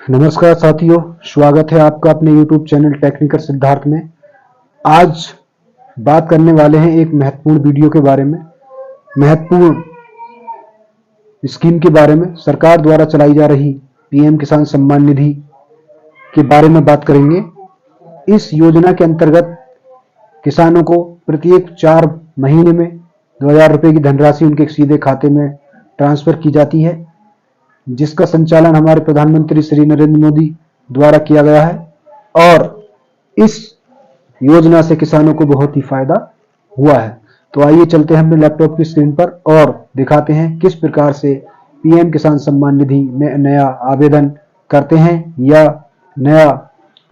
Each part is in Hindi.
नमस्कार साथियों, स्वागत है आपका अपने YouTube चैनल टेक्निकल सिद्धार्थ में। आज बात करने वाले हैं एक महत्वपूर्ण वीडियो के बारे में, महत्वपूर्ण स्कीम के बारे में। सरकार द्वारा चलाई जा रही पीएम किसान सम्मान निधि के बारे में बात करेंगे। इस योजना के अंतर्गत किसानों को प्रत्येक 4 महीने में 2000 रुपये की धनराशि उनके सीधे खाते में ट्रांसफर की जाती है, जिसका संचालन हमारे प्रधानमंत्री श्री नरेंद्र मोदी द्वारा किया गया है। और इस योजना से किसानों को बहुत ही फायदा हुआ है। तो आइए चलते हैं अपने लैपटॉप की स्क्रीन पर और दिखाते हैं किस प्रकार से पीएम किसान सम्मान निधि में नया आवेदन करते हैं या नया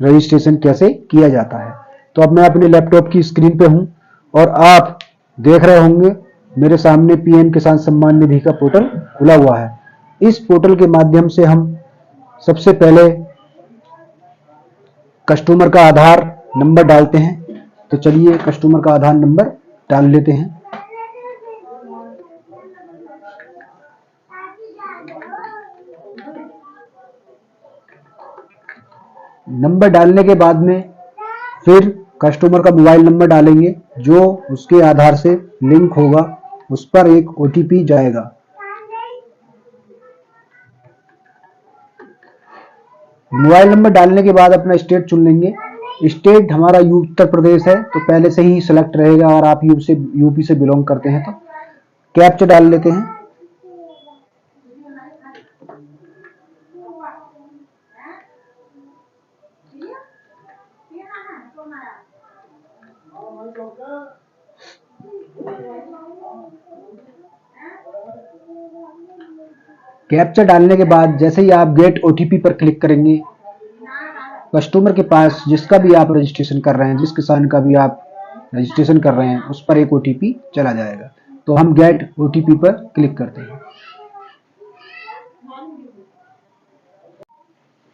रजिस्ट्रेशन कैसे किया जाता है। तो अब मैं अपने लैपटॉप की स्क्रीन पे हूं और आप देख रहे होंगे मेरे सामने पीएम किसान सम्मान निधि का पोर्टल खुला हुआ है। इस पोर्टल के माध्यम से हम सबसे पहले कस्टमर का आधार नंबर डालते हैं। तो चलिए कस्टमर का आधार नंबर डाल लेते हैं। नंबर डालने के बाद में फिर कस्टमर का मोबाइल नंबर डालेंगे, जो उसके आधार से लिंक होगा। उस पर एक ओटीपी जाएगा। मोबाइल नंबर डालने के बाद अपना स्टेट चुन लेंगे। स्टेट हमारा उत्तर प्रदेश है, तो पहले से ही सिलेक्ट रहेगा। और आप यूपी से बिलोंग करते हैं तो कैप्चा डाल लेते हैं। कैप्चा डालने के बाद जैसे ही आप गेट ओटीपी पर क्लिक करेंगे, कस्टमर के पास जिसका भी आप रजिस्ट्रेशन कर रहे हैं, जिस किसान का भी आप रजिस्ट्रेशन कर रहे हैं, उस पर एक ओटीपी चला जाएगा। तो हम गेट ओटीपी पर क्लिक करते हैं।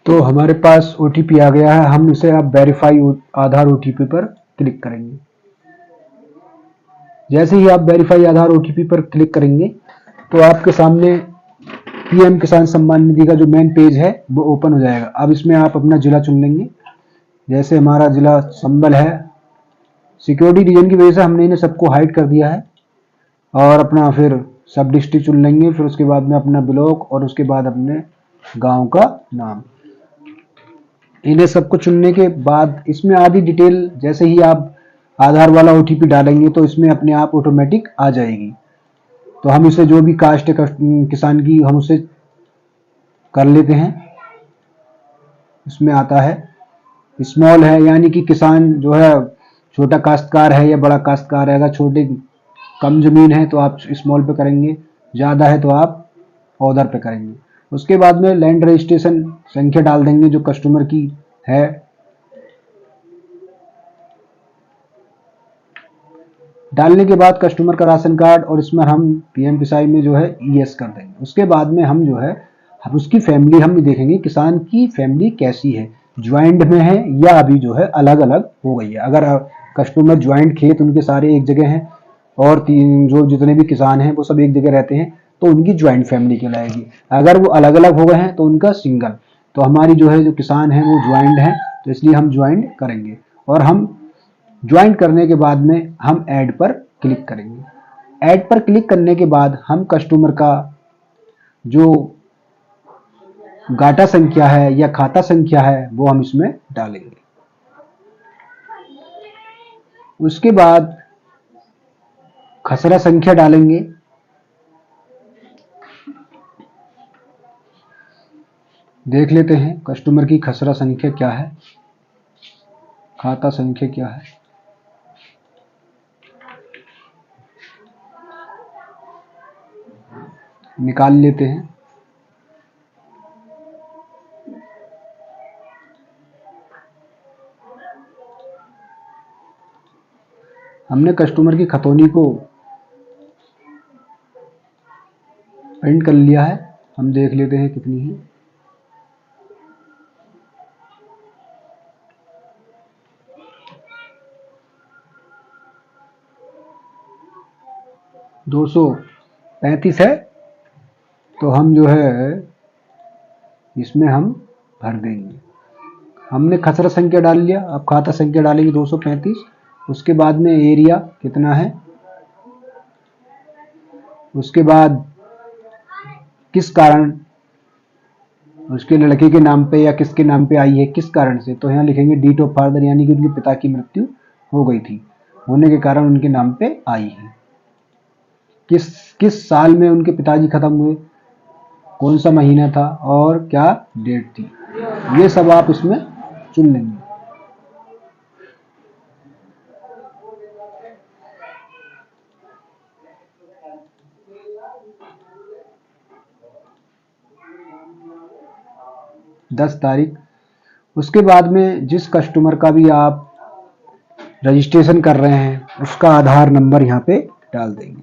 तो हमारे पास ओटीपी आ गया है। हम इसे अब वेरीफाई आधार ओटीपी पर क्लिक करेंगे। जैसे ही आप वेरीफाई आधार ओटीपी पर क्लिक करेंगे तो आपके सामने पीएम किसान सम्मान निधि का जो मेन पेज है वो ओपन हो जाएगा। अब इसमें आप अपना जिला चुन लेंगे। जैसे हमारा जिला संबल है, सिक्योरिटी रीजन की वजह से हमने इन्हें सबको हाइड कर दिया है। और अपना फिर सब डिस्ट्रिक्ट चुन लेंगे। फिर उसके बाद में अपना ब्लॉक और उसके बाद अपने गांव का नाम। इन्हें सबको चुनने के बाद इसमें आधी डिटेल जैसे ही आप आधार वाला ओटीपी डालेंगे तो इसमें अपने आप ऑटोमेटिक आ जाएगी। तो हम इसे जो भी कास्ट है किसान की, हम उसे कर लेते हैं। इसमें आता है स्मॉल है, यानी कि किसान जो है छोटा काश्तकार है या बड़ा काश्तकार है। अगर छोटे कम जमीन है तो आप स्मॉल पे करेंगे, ज़्यादा है तो आप ऑदर पे करेंगे। उसके बाद में लैंड रजिस्ट्रेशन संख्या डाल देंगे जो कस्टमर की है। डालने के बाद कस्टमर का राशन कार्ड और इसमें हम पीएम किसान में जो है यस कर देंगे। उसके बाद में हम जो है उसकी फैमिली हम देखेंगे, किसान की फैमिली कैसी है, ज्वाइंट में है या अभी जो है अलग अलग हो गई है। अगर कस्टमर ज्वाइंट खेत उनके सारे एक जगह हैं और जो जितने भी किसान हैं वो सब एक जगह रहते हैं तो उनकी ज्वाइंट फैमिली कहलाएगी। अगर वो अलग अलग हो गए हैं तो उनका सिंगल। तो हमारी जो है जो किसान है वो ज्वाइंट है, तो इसलिए हम ज्वाइंट करेंगे। और हम ज्वाइन करने के बाद में हम ऐड पर क्लिक करेंगे। ऐड पर क्लिक करने के बाद हम कस्टमर का जो गाटा संख्या है या खाता संख्या है वो हम इसमें डालेंगे। उसके बाद खसरा संख्या डालेंगे। देख लेते हैं कस्टमर की खसरा संख्या क्या है, खाता संख्या क्या है। निकाल लेते हैं। हमने कस्टमर की खतौनी को प्रिंट कर लिया है। हम देख लेते हैं कितनी है। $235 है। तो हम जो है इसमें हम भर देंगे। हमने खसरा संख्या डाल लिया, अब खाता संख्या डालेंगे 235। उसके बाद में एरिया कितना है, उसके बाद किस कारण उसके लड़के के नाम पे या किसके नाम पे आई है, किस कारण से, तो यहाँ लिखेंगे डेट ऑफ फादर, यानी कि उनके पिता की मृत्यु हो गई थी, होने के कारण उनके नाम पे आई है। किस साल में उनके पिताजी खत्म हुए, कौन सा महीना था और क्या डेट थी, ये सब आप इसमें चुन लेंगे। दस तारीख। उसके बाद में जिस कस्टमर का भी आप रजिस्ट्रेशन कर रहे हैं उसका आधार नंबर यहाँ पे डाल देंगे।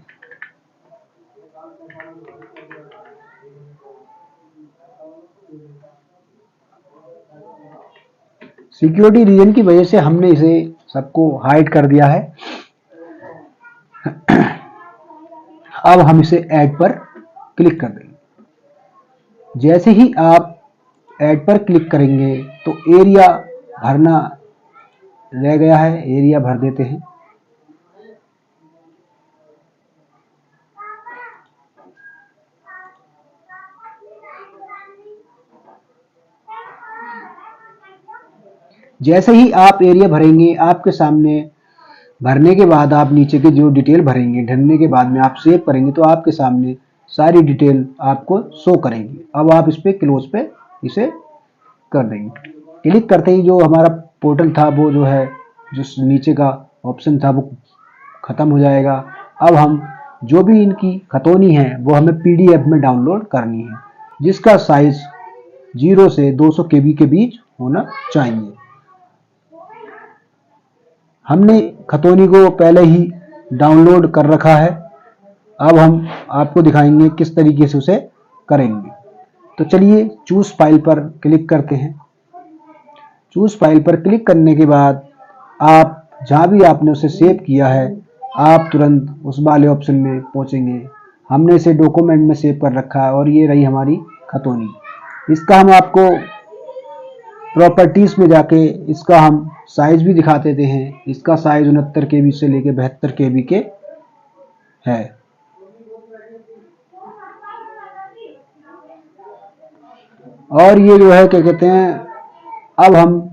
सिक्योरिटी रीजन की वजह से हमने इसे सबको हाइड कर दिया है। अब हम इसे ऐड पर क्लिक कर देंगे। जैसे ही आप ऐड पर क्लिक करेंगे तो एरिया भरना रह गया है, एरिया भर देते हैं। जैसे ही आप एरिया भरेंगे, आपके सामने भरने के बाद आप नीचे की जो डिटेल भरेंगे, भरने के बाद में आप सेव करेंगे तो आपके सामने सारी डिटेल आपको शो करेंगी। अब आप इस पे क्लोज पे इसे कर देंगे। क्लिक करते ही जो हमारा पोर्टल था वो जो है, जो नीचे का ऑप्शन था वो खत्म हो जाएगा। अब हम जो भी इनकी खतौनी है वो हमें PDF में डाउनलोड करनी है, जिसका साइज 0 से 200 KB के बीच होना चाहिए। हमने खतौनी को पहले ही डाउनलोड कर रखा है। अब हम आपको दिखाएंगे किस तरीके से उसे करेंगे। तो चलिए चूज फाइल पर क्लिक करते हैं। चूज फाइल पर क्लिक करने के बाद आप जहां भी आपने उसे सेव किया है आप तुरंत उस वाले ऑप्शन में पहुंचेंगे। हमने इसे डॉक्यूमेंट में सेव कर रखा है और ये रही हमारी खतौनी। इसका हम आपको प्रॉपर्टीज में जाके इसका हम साइज भी दिखा देते हैं। इसका साइज 69 KB से लेके 72 KB के है। और ये जो है क्या कहते हैं, अब हम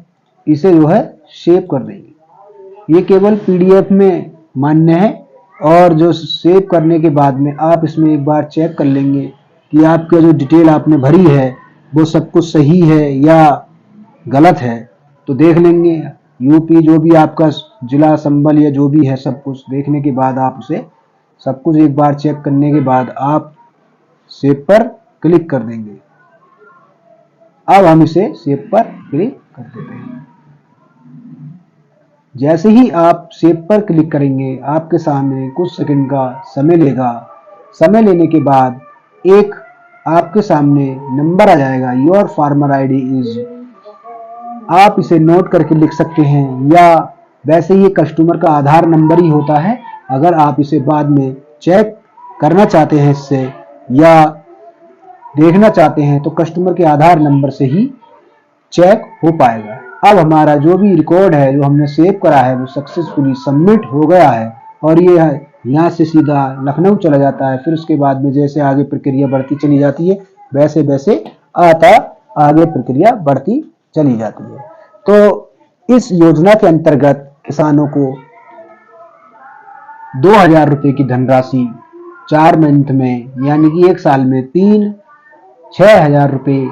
इसे जो है सेव कर देंगे। ये केवल PDF में मान्य है और जो सेव करने के बाद में आप इसमें एक बार चेक कर लेंगे कि आपका जो डिटेल आपने भरी है वो सब कुछ सही है या गलत है, तो देख लेंगे। यूपी जो भी आपका जिला संबल या जो भी है सब कुछ देखने के बाद आप उसे सब कुछ एक बार चेक करने के बाद आप सेव पर क्लिक कर देंगे। अब हम इसे सेव पर क्लिक कर देते हैं। जैसे ही आप सेव पर क्लिक करेंगे आपके सामने कुछ सेकंड का समय लेगा। समय लेने के बाद एक आपके सामने नंबर आ जाएगा, योर फार्मर ID इज। आप इसे नोट करके लिख सकते हैं या वैसे ही कस्टमर का आधार नंबर ही होता है। अगर आप इसे बाद में चेक करना चाहते हैं इससे या देखना चाहते हैं तो कस्टमर के आधार नंबर से ही चेक हो पाएगा। अब हमारा जो भी रिकॉर्ड है जो हमने सेव करा है वो सक्सेसफुली सबमिट हो गया है और ये यहाँ से सीधा लखनऊ चला जाता है। फिर उसके बाद में जैसे आगे प्रक्रिया बढ़ती चली जाती है वैसे वैसे आगे प्रक्रिया बढ़ती चली जाती है। तो इस योजना के अंतर्गत किसानों को 2000 रुपए की धनराशि 4 मंथ में यानी कि 1 साल में 6000 रुपए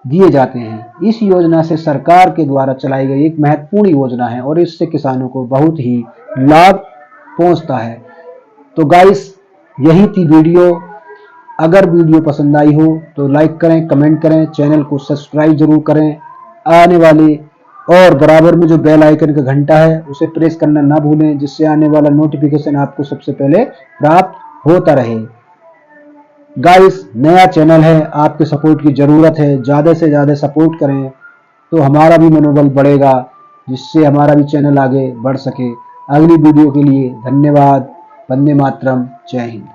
दिए जाते हैं। इस योजना से सरकार के द्वारा चलाई गई एक महत्वपूर्ण योजना है और इससे किसानों को बहुत ही लाभ पहुंचता है। तो गाइस यही थी वीडियो। अगर वीडियो पसंद आई हो तो लाइक करें, कमेंट करें, चैनल को सब्सक्राइब जरूर करें। आने वाले और बराबर में जो बेल आइकन का घंटा है उसे प्रेस करना ना भूलें, जिससे आने वाला नोटिफिकेशन आपको सबसे पहले प्राप्त होता रहे। गाइस नया चैनल है, आपके सपोर्ट की जरूरत है। ज़्यादा से ज़्यादा सपोर्ट करें तो हमारा भी मनोबल बढ़ेगा, जिससे हमारा भी चैनल आगे बढ़ सके। अगली वीडियो के लिए धन्यवाद। वंदे मातरम। जय हिंद।